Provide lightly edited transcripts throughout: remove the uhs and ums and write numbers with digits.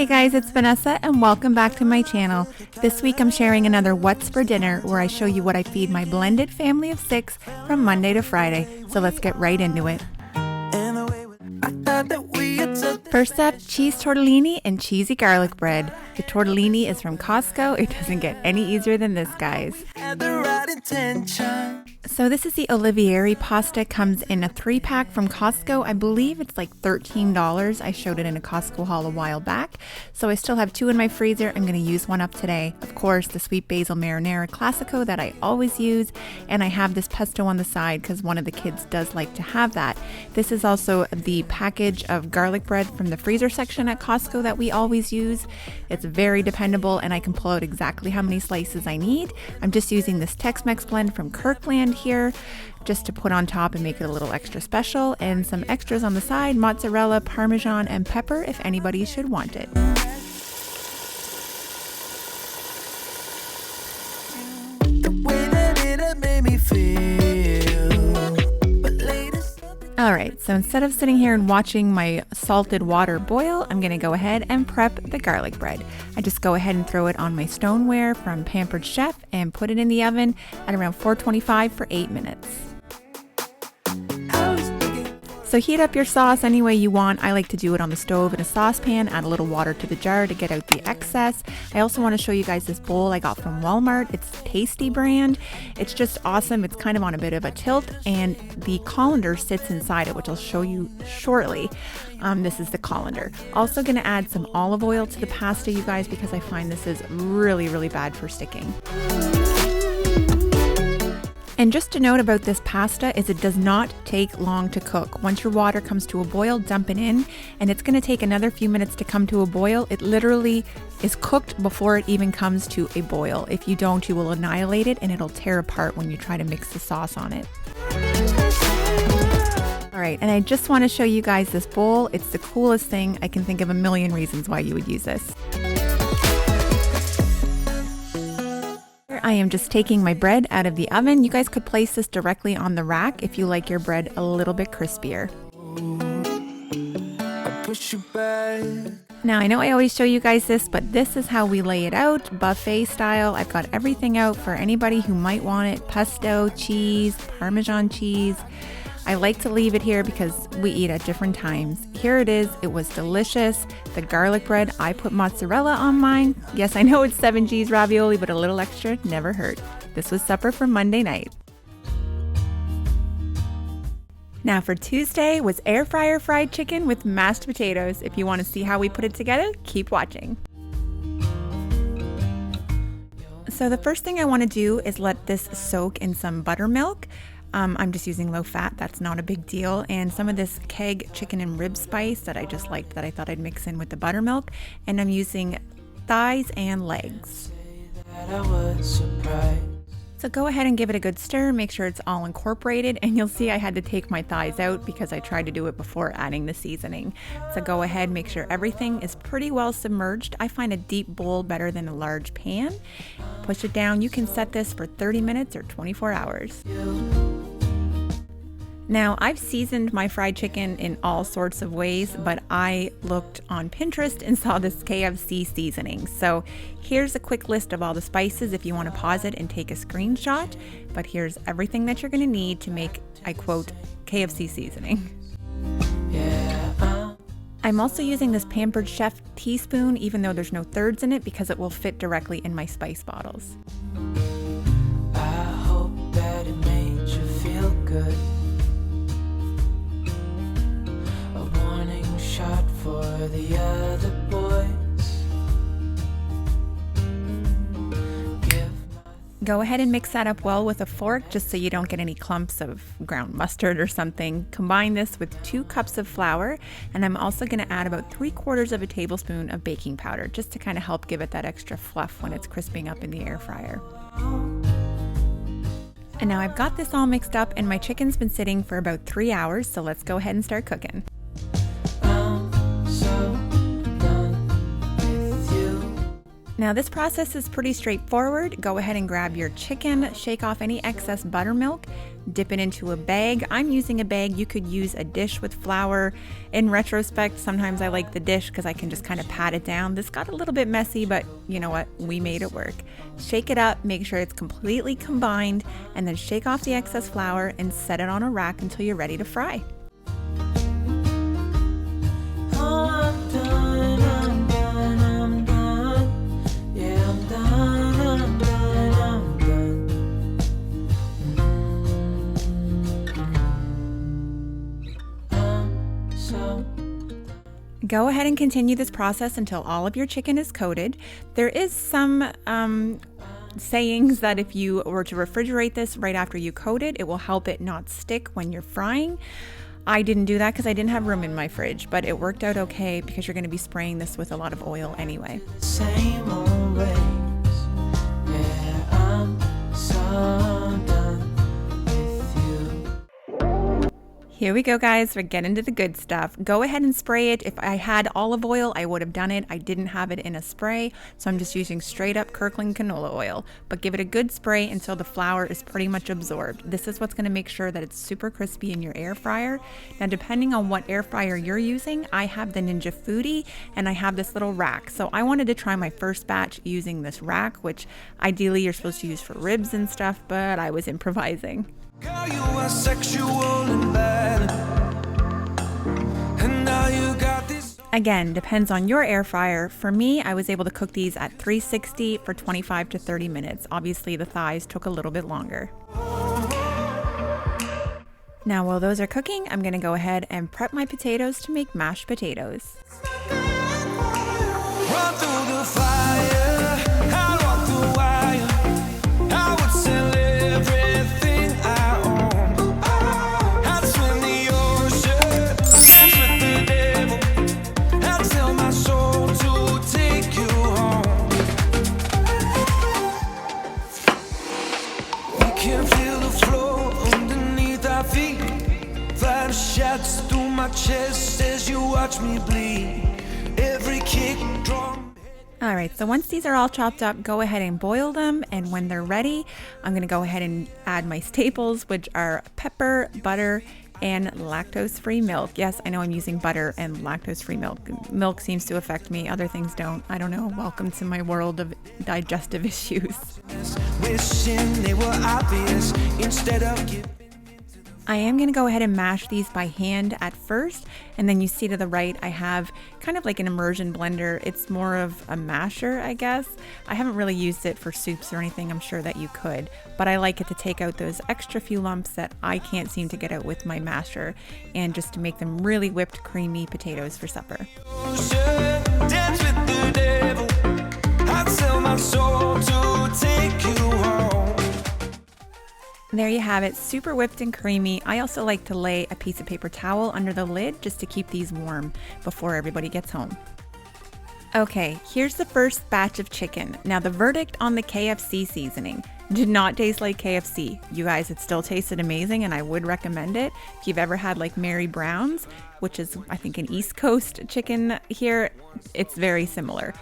Hey guys, it's Vanessa and welcome back to my channel. This week I'm sharing another What's for Dinner where I show you what I feed my blended family of 6 from Monday to Friday. So let's get right into it. First up, cheese tortellini and cheesy garlic bread. The tortellini is from Costco. It doesn't get any easier than this, guys. So this is the Olivieri pasta. Comes in a 3-pack from Costco. I believe it's like $13. I showed it in a Costco haul a while back. So I still have 2 in my freezer. I'm going to use one up today. Of course, the sweet basil marinara classico that I always use. And I have this pesto on the side because one of the kids does like to have that. This is also the package of garlic bread from the freezer section at Costco that we always use. It's very dependable and I can pull out exactly how many slices I need. I'm just using this Tex-Mex blend from Kirkland here just to put on top and make it a little extra special, and some extras on the side, mozzarella, parmesan, and pepper if anybody should want it. Alright, so instead of sitting here and watching my salted water boil, I'm going to go ahead and prep the garlic bread. I just go ahead and throw it on my stoneware from Pampered Chef and put it in the oven at around 425 for 8 minutes. So heat up your sauce any way you want. I like to do it on the stove in a saucepan, add a little water to the jar to get out the excess. I also want to show you guys this bowl I got from Walmart. It's Tasty brand. It's just awesome. It's kind of on a bit of a tilt and the colander sits inside it, which I'll show you shortly. This is the colander. Also going to add some olive oil to the pasta, you guys, because I find this is really, really bad for sticking. And just a note about this pasta is it does not take long to cook. Once your water comes to a boil, dump it in, and it's going to take another few minutes to come to a boil. It literally is cooked before it even comes to a boil. If you don't, you will annihilate it and it'll tear apart when you try to mix the sauce on it. All right, and I just want to show you guys this bowl. It's the coolest thing. I can think of a million reasons why you would use this. I am just taking my bread out of the oven. You guys could place this directly on the rack if you like your bread a little bit crispier. Now I know I always show you guys this, but this is how we lay it out, buffet style. I've got everything out for anybody who might want it. Pesto, cheese, Parmesan cheese. I like to leave it here because we eat at different times. Here it is. It was delicious. The garlic bread, I put mozzarella on mine. Yes, I know it's 7G's ravioli, but a little extra never hurt. This was supper for Monday night. Now for Tuesday was air fryer fried chicken with mashed potatoes. If you want to see how we put it together, keep watching. So the first thing I want to do is let this soak in some buttermilk. I'm just using low fat, that's not a big deal. And some of this keg chicken and rib spice that I just liked that I thought I'd mix in with the buttermilk. And I'm using thighs and legs. So go ahead and give it a good stir, make sure it's all incorporated, and you'll see I had to take my thighs out because I tried to do it before adding the seasoning. So go ahead, make sure everything is pretty well submerged. I find a deep bowl better than a large pan. Push it down. You can set this for 30 minutes or 24 hours. Now, I've seasoned my fried chicken in all sorts of ways, but I looked on Pinterest and saw this KFC seasoning. So here's a quick list of all the spices if you want to pause it and take a screenshot. But here's everything that you're going to need to make, I quote, KFC seasoning. I'm also using this Pampered Chef teaspoon, even though there's no thirds in it, because it will fit directly in my spice bottles. I hope that it made you feel good. Shot for the other boys. Go ahead and mix that up well with a fork just so you don't get any clumps of ground mustard or something. Combine this with 2 cups of flour, and I'm also going to add about 3/4 of a tablespoon of baking powder just to kind of help give it that extra fluff when it's crisping up in the air fryer. And now I've got this all mixed up and my chicken's been sitting for about 3 hours, so let's go ahead and start cooking. Now this process is pretty straightforward. Go ahead and grab your chicken, shake off any excess buttermilk, dip it into a bag. I'm using a bag. You could use a dish with flour. In retrospect, sometimes I like the dish because I can just kind of pat it down. This got a little bit messy, but you know what? We made it work. Shake it up, make sure it's completely combined, and then shake off the excess flour and set it on a rack until you're ready to fry. Go ahead and continue this process until all of your chicken is coated. There is some sayings that if you were to refrigerate this right after you coat it, it will help it not stick when you're frying. I didn't do that because I didn't have room in my fridge, but it worked out okay because you're going to be spraying this with a lot of oil anyway. Same old ways. Yeah, I'm so done with you. Here we go, guys. We're getting to the good stuff. Go ahead and spray it. If I had olive oil, I would have done it. I didn't have it in a spray, so I'm just using straight up Kirkland canola oil. But give it a good spray until the flour is pretty much absorbed. This is what's going to make sure that it's super crispy in your air fryer. Now, depending on what air fryer you're using, I have the Ninja Foodie and I have this little rack. So I wanted to try my first batch using this rack, which ideally you're supposed to use for ribs and stuff, but I was improvising. Girl, you are sexual and bad. And now you got this. Again, depends on your air fryer. For me, I was able to cook these at 360 for 25 to 30 minutes. Obviously, the thighs took a little bit longer. Now, while those are cooking, I'm going to go ahead and prep my potatoes to make mashed potatoes. Run through the fire, I'll walk the wire. I would sell everything I own. I'd swim the ocean, dance with the devil. I'd sell my soul to take you home. We can feel the floor underneath our feet. Fire shots through my chest as you watch me bleed. Every kick drum. All right, so once these are all chopped up, go ahead and boil them. And when they're ready, I'm going to go ahead and add my staples, which are pepper, butter, and lactose-free milk. Yes, I know I'm using butter and lactose-free milk. Milk seems to affect me. Other things don't. I don't know. Welcome to my world of digestive issues. Wishing they were obvious instead of giving. I am going to go ahead and mash these by hand at first, and then you see to the right I have kind of like an immersion blender. It's more of a masher, I guess. I haven't really used it for soups or anything. I'm sure that you could, but I like it to take out those extra few lumps that I can't seem to get out with my masher, and just to make them really whipped creamy potatoes for supper. Dance with the devil. I'd sell my soul to take you home. There you have it, super whipped and creamy. I also like to lay a piece of paper towel under the lid just to keep these warm before everybody gets home. Okay, here's the first batch of chicken. Now, the verdict on the KFC seasoning did not taste like KFC. You guys, it still tasted amazing and I would recommend it. If you've ever had like Mary Brown's, which is I think an East Coast chicken here, it's very similar.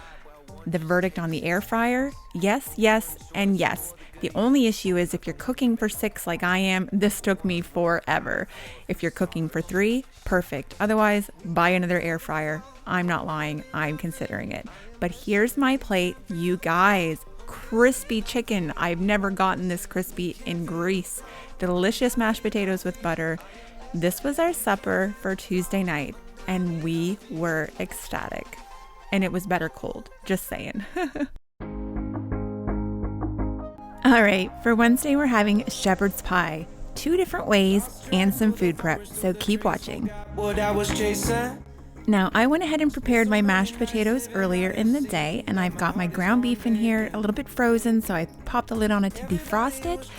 The verdict on the air fryer, yes, yes, and yes. The only issue is if you're cooking for 6 like I am, this took me forever. If you're cooking for 3, perfect. Otherwise, buy another air fryer. I'm not lying, I'm considering it. But here's my plate, you guys. Crispy chicken. I've never gotten this crispy in Greece. Delicious mashed potatoes with butter. This was our supper for Tuesday night, and we were ecstatic. And it was better cold, just saying. All right, for Wednesday, we're having shepherd's pie, 2 different ways and some food prep, so keep watching. What I was chasing. Now, I went ahead and prepared my mashed potatoes earlier in the day, and I've got my ground beef in here, a little bit frozen, so I popped the lid on it to defrost it.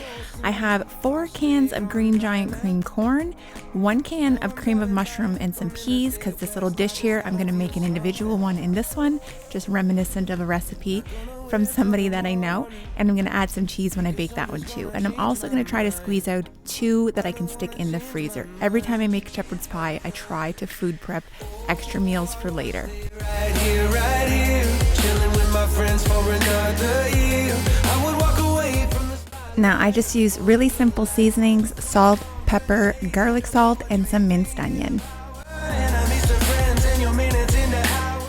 I have 4 cans of green giant cream corn, 1 can of cream of mushroom, and some peas, because this little dish here, I'm going to make an individual one in this one, just reminiscent of a recipe from somebody that I know, and I'm going to add some cheese when I bake that one too. And I'm also going to try to squeeze out 2 that I can stick in the freezer. Every time I make shepherd's pie, I try to food prep extra meals for later. Right here, chilling with with my friends for another year. I would walk away from the Now I just use really simple seasonings, salt, pepper, garlic salt, and some minced onion. and I miss the friends and your minutes in the hour.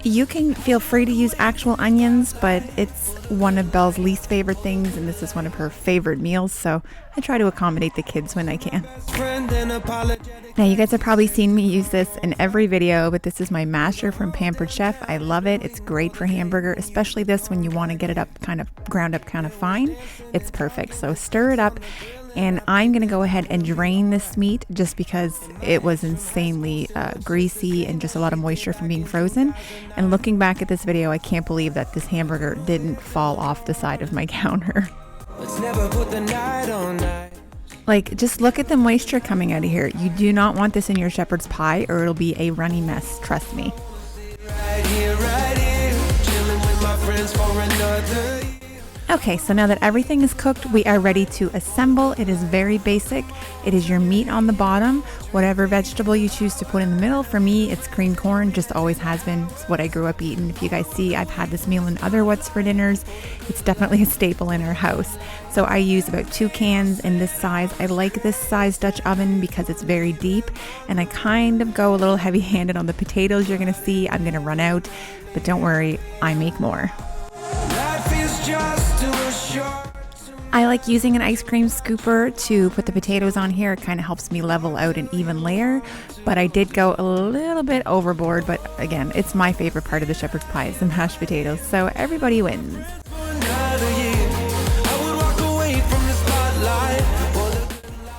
You can feel free to use actual onions, but it's one of Belle's least favorite things, and this is one of her favorite meals, so I try to accommodate the kids when I can. Friend and apologetic. Now, you guys have probably seen me use this in every video, but this is my masher from Pampered Chef. I love it. It's great for hamburger, especially this when you want to get it up kind of ground up kind of fine. It's perfect. So stir it up, and I'm going to go ahead and drain this meat just because it was insanely greasy and just a lot of moisture from being frozen. And looking back at this video, I can't believe that this hamburger didn't fall off the side of my counter. Let's never put the night on night. Like, just look at the moisture coming out of here. You do not want this in your shepherd's pie or it'll be a runny mess, trust me. Right here, chilling with my friends for another year. Okay, so now that everything is cooked, we are ready to assemble. It is very basic. It is your meat on the bottom, whatever vegetable you choose to put in the middle. For me, it's cream corn, just always has been. It's what I grew up eating. If you guys see, I've had this meal in other What's for Dinners. It's definitely a staple in our house. So I use about 2 cans in this size. I like this size Dutch oven because it's very deep, and I kind of go a little heavy-handed on the potatoes. You're gonna see I'm gonna run out, but don't worry, I make more. Life is just too short. I like using an ice cream scooper to put the potatoes on here. It kind of helps me level out an even layer, but I did go a little bit overboard. But again, it's my favorite part of the shepherd's pie is the mashed potatoes, so everybody wins. Another year. I would walk away from the spotlight.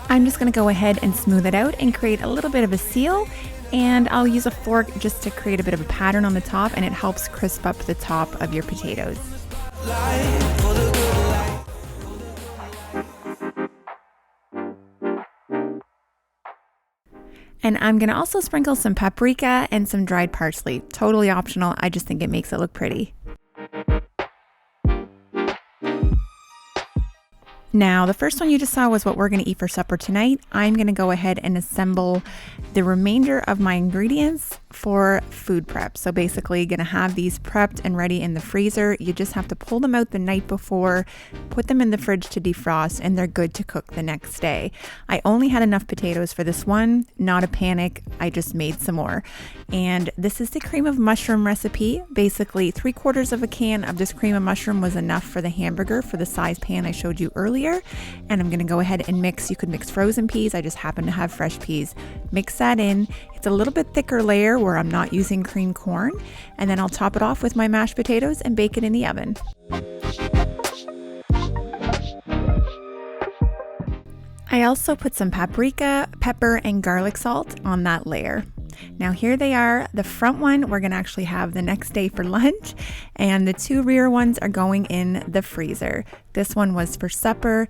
I'm just going to go ahead and smooth it out and create a little bit of a seal, and I'll use a fork just to create a bit of a pattern on the top, and it helps crisp up the top of your potatoes. Light for the good life. And I'm going to also sprinkle some paprika and some dried parsley. Totally optional. I just think it makes it look pretty. Now, the first one you just saw was what we're going to eat for supper tonight. I'm going to go ahead and assemble the remainder of my ingredients for food prep. So basically going to have these prepped and ready in the freezer. You just have to pull them out the night before, put them in the fridge to defrost, and they're good to cook the next day. I only had enough potatoes for this one, not a panic. I just made some more. And this is the cream of mushroom recipe. Basically 3/4 of a can of this cream of mushroom was enough for the hamburger for the size pan I showed you earlier. And I'm going to go ahead and mix. You could mix frozen peas. I just happen to have fresh peas. Mix that in. It's a little bit thicker layer where I'm not using cream corn. And then I'll top it off with my mashed potatoes and bake it in the oven. I also put some paprika, pepper, and garlic salt on that layer. Now here they are. The front one we're going to actually have the next day for lunch, and the 2 rear ones are going in the freezer. This one was for supper.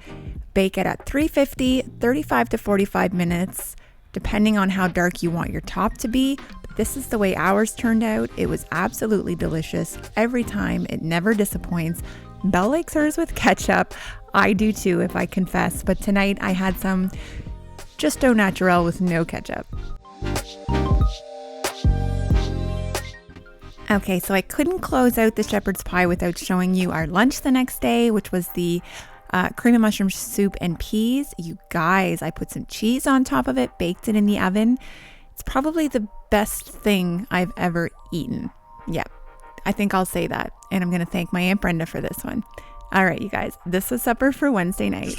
Bake it at 350, 35 to 45 minutes, depending on how dark you want your top to be. But this is the way ours turned out. It was absolutely delicious every time. It never disappoints. Belle likes hers with ketchup. I do too, if I confess, but tonight I had some just au naturel with no ketchup. Okay, so I couldn't close out the shepherd's pie without showing you our lunch the next day, which was the cream of mushroom soup and peas. You guys, I put some cheese on top of it, baked it in the oven. It's probably the best thing I've ever eaten. Yep, I think I'll say that. And I'm going to thank my Aunt Brenda for this one. All right, you guys, this was supper for Wednesday night.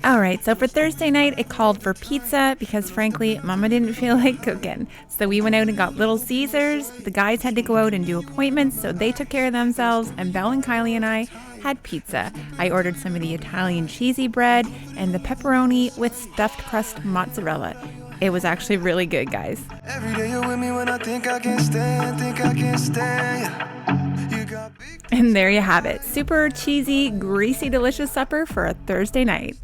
All right, so for Thursday night, it called for pizza because frankly, Mama didn't feel like cooking. So we went out and got Little Caesars. The guys had to go out and do appointments, so they took care of themselves, and Belle and Kylie and I had pizza. I ordered some of the Italian cheesy bread and the pepperoni with stuffed crust mozzarella. It was actually really good, guys. Every day you're with me when I think I can stand, You got big. And there you have it. Super cheesy, greasy, delicious supper for a Thursday night.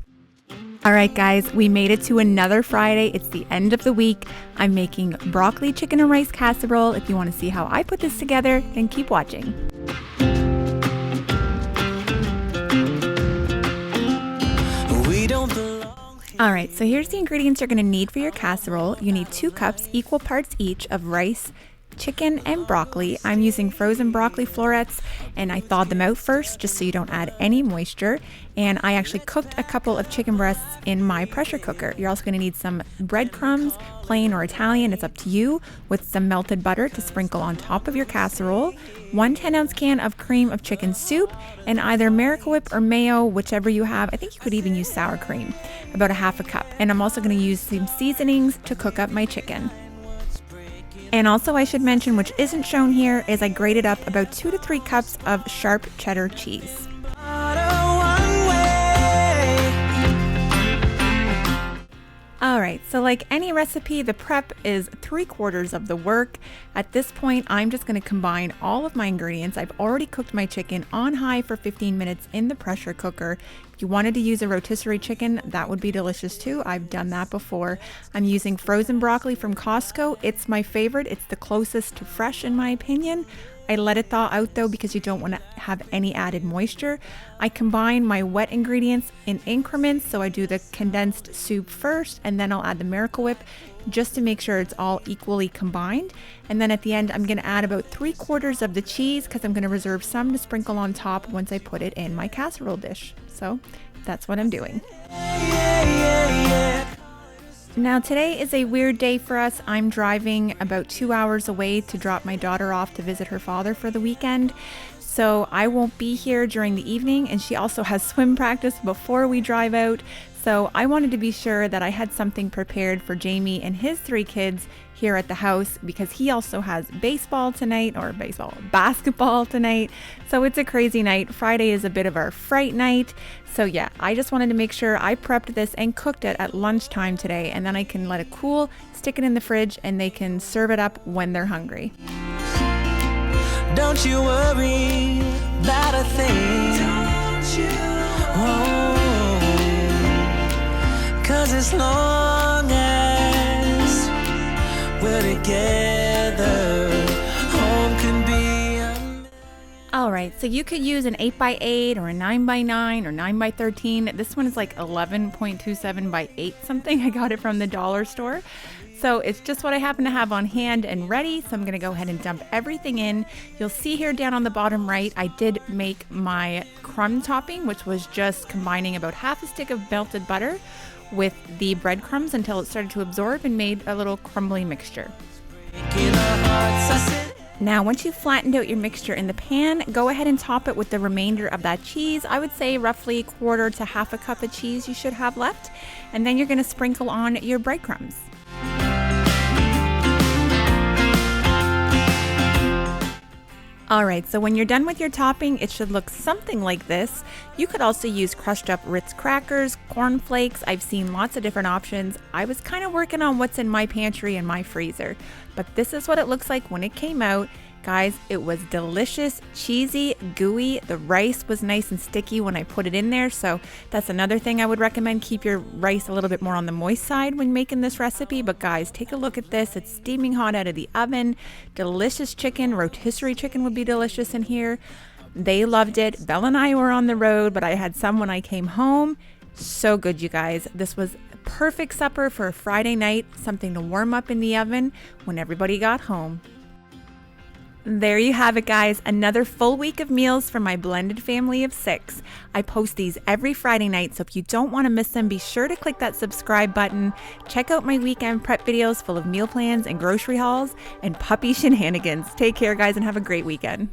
All right, guys, we made it to another Friday. It's the end of the week. I'm making broccoli chicken and rice casserole. If you want to see how I put this together, then keep watching. We don't belong. All right, so here's the ingredients you're going to need for your casserole. You need 2 cups, equal parts each, of rice, chicken and broccoli. I'm using frozen broccoli florets, and I thawed them out first just so you don't add any moisture. And I actually cooked a couple of chicken breasts in my pressure cooker. You're also going to need some breadcrumbs, plain or Italian, it's up to you, with some melted butter to sprinkle on top of your casserole, 1 10-ounce can of cream of chicken soup, and either Miracle Whip or mayo, whichever you have. I think you could even use sour cream, about a half a cup. And I'm also going to use some seasonings to cook up my chicken. And also I should mention, which isn't shown here, is I grated up about 2 to 3 cups of sharp cheddar cheese. Alright, so like any recipe, the prep is 3/4 of the work. At this point, I'm just going to combine all of my ingredients. I've already cooked my chicken on high for 15 minutes in the pressure cooker. If you wanted to use a rotisserie chicken, that would be delicious too. I've done that before. I'm using frozen broccoli from Costco. It's my favorite. It's the closest to fresh in my opinion. I let it thaw out though because you don't want to have any added moisture. I combine my wet ingredients in increments, so I do the condensed soup first and then I'll add the Miracle Whip just to make sure it's all equally combined. And then at the end I'm going to add about 3/4 of the cheese because I'm going to reserve some to sprinkle on top once I put it in my casserole dish. So that's what I'm doing. Now today is a weird day for us. I'm driving about 2 hours away to drop my daughter off to visit her father for the weekend. So I won't be here during the evening, and she also has swim practice before we drive out. So I wanted to be sure that I had something prepared for Jamie and his 3 kids here at the house because he also has basketball tonight. So it's a crazy night. Friday is a bit of our fright night. So yeah, I just wanted to make sure I prepped this and cooked it at lunchtime today, and then I can let it cool, stick it in the fridge, and they can serve it up when they're hungry. Don't you worry about a thing. Don't you? Oh, 'cause as long as we're together, home can be. Alright, so you could use an 8x8 or a 9x9 or 9x13. This one is like 11.27 by 8 something. I got it from the dollar store. So it's just what I happen to have on hand and ready. So I'm going to go ahead and dump everything in. You'll see here down on the bottom right, I did make my crumb topping, which was just combining about half a stick of melted butter with the breadcrumbs until it started to absorb and made a little crumbly mixture. Now, once you've flattened out your mixture in the pan, go ahead and top it with the remainder of that cheese. I would say roughly 1/4 to half a cup of cheese you should have left. And then you're going to sprinkle on your breadcrumbs. Alright, so when you're done with your topping, it should look something like this. You could also use crushed up Ritz crackers, corn flakes. I've seen lots of different options. I was kind of working on what's in my pantry and my freezer, but this is what it looks like when it came out. Guys, it was delicious, cheesy, gooey. The rice was nice and sticky when I put it in there, so that's another thing I would recommend. Keep your rice a little bit more on the moist side when making this recipe. But guys, take a look at this. It's steaming hot out of the oven. Delicious chicken. Rotisserie chicken would be delicious in here. They loved it. Belle and I were on the road, but I had some when I came home. So good, you guys. This was a perfect supper for a Friday night, something to warm up in the oven when everybody got home. There you have it, guys. Another full week of meals for my blended family of 6. I post these every Friday night, so if you don't want to miss them, be sure to click that subscribe button. Check out my weekend prep videos full of meal plans and grocery hauls and puppy shenanigans. Take care, guys, and have a great weekend.